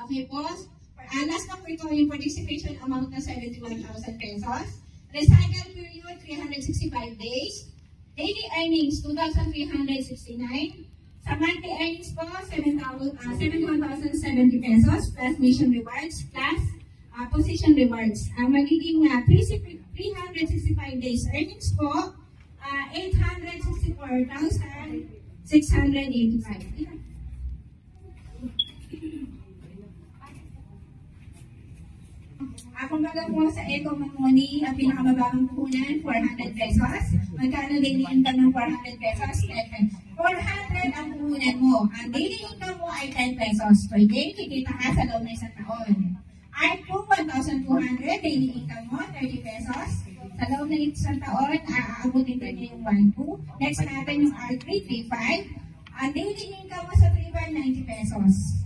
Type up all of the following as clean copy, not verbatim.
Okay po? Last na po ito yung participation amount na 71,000 pesos. Recycle period, 365 days. Daily earnings, 2,369. Sa monthly earnings po, 71,070 pesos plus mission rewards plus position rewards. Ang magiging 365 days earnings po, 864,685. Kumbaga po sa Eco Money, ang pinakamababang puhunan, 400 pesos. Magkano daily income ng 400 pesos? 400 ang puhunan mo. Ang daily income mo ay 10 pesos per day. Kikita ka sa loob ng isang taon. Art po, 1,200. Daily income mo, 30 pesos. Sa loob ng isang taon, aabutin ka niya yung 1,2. Next natin yung Art 335. Ang daily income mo sa 3 90 pesos.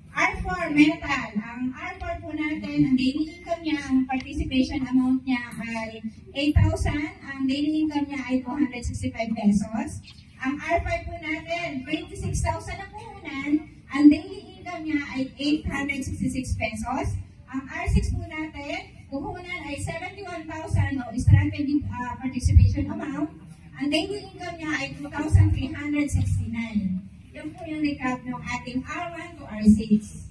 R4 metal. Ang R4 po natin, ang daily income niya, ang participation amount niya ay 8,000. Ang daily income niya ay 265 pesos. Ang R5 po natin, 26,000 ang puhunan. Ang daily income niya ay 866 pesos. Ang R6 po natin, puhunan ay 71,000 o strategic participation amount. Ang daily income niya ay 2,369. Yan po yung recap ng ating R1 to R6.